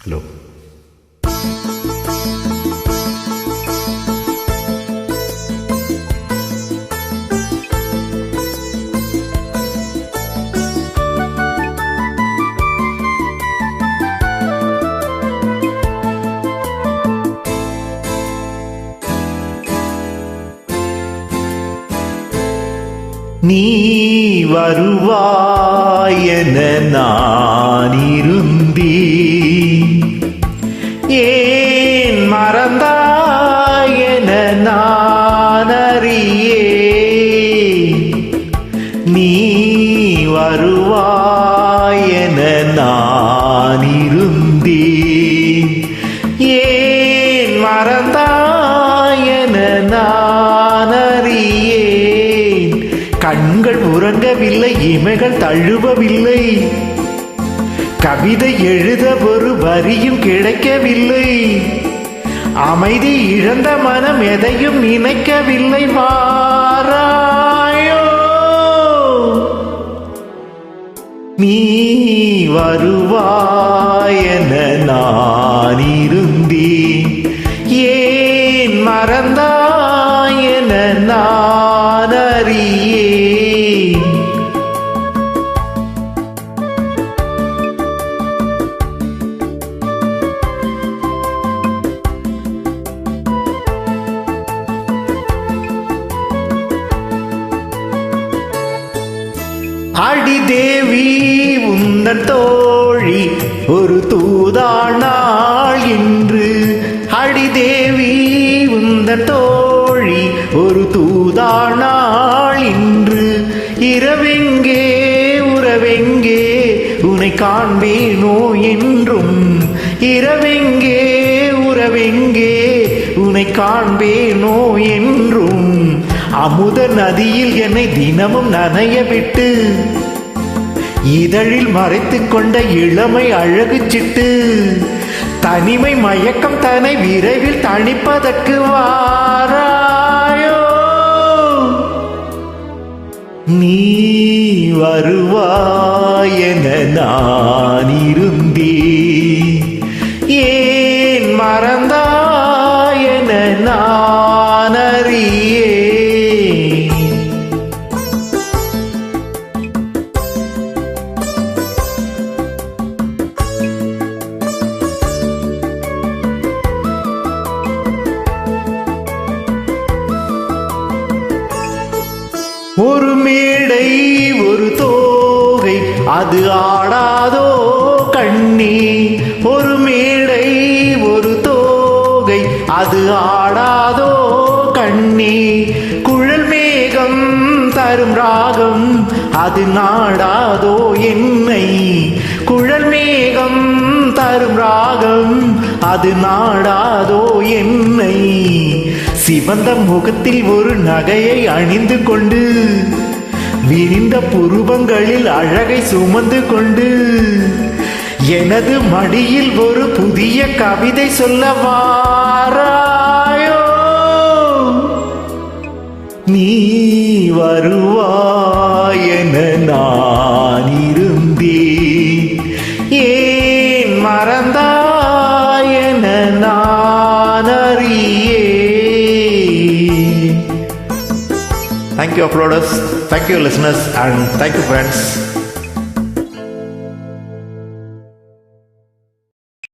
Hello. நீ வருவாயென நான் இருந்தேன், ஏன் மறந்தாயென நான் அறியேன். நீ வருவாயென நான் இருந்தேன், ஏன் மறந்தாயென நான் அறியேன். கண்கள் உறங்கவில்லை, இமைகள் தழுவவில்லை, கவிதை எழுத ஒரு வரியும் கிடைக்கவில்லை. அமைதி இழந்த மனம் எதையும் நினைக்கவில்லை. வாராயோ நீ வருவாயென நான் இருந்தேன், ஏன் மறந்தாயென நான் அறியேன். அடி தேவி உந்தன் தோழி ஒரு தூதானாள் இன்று. அடி தேவி உந்தன் தோழி ஒரு தூதானாள் இன்று. இரவெங்கே உறவெங்கே உன்னை காண்பேனோ என்றும். இரவெங்கே உறவெங்கே உன்னை காண்பேனோ என்றும். அமுத நதியில் என்னை தினமும் நனைய விட்டு இதழில் மறைத்துக் கொண்ட இளமை அழகு சிட்டு. தனிமை மயக்கம் தன்னை விரைவில் தணிப்பதற்கு வாராயோ நீ வருவாயென நான் இருந்தேன், ஏன் மறந்தாயென நான் அறியேன். ஒரு மேடை ஒரு தோகை அது ஆடாதோ கண்ணே. ஒரு மேடை ஒரு தோகை அது ஆடாதோ கண்ணே. குழல் மேகம் தரும் ராகம் அது நாடாதோ என்னை. குழல் மேகம் தரும் ராகம் அது நாடாதோ என்னை. சிவந்த முகத்தில் ஒரு நகையை அணிந்து கொண்டு விரிந்த புருவங்களில் அழகை சுமந்து கொண்டு எனது மடியில் ஒரு புதிய கவிதை சொல்ல வாராயோ நீ வருவாயென நான் இருந்தேன், ஏன் மறந்தாயென நான் அறியேன். Thank you uploaders, thank you listeners, and thank you friends.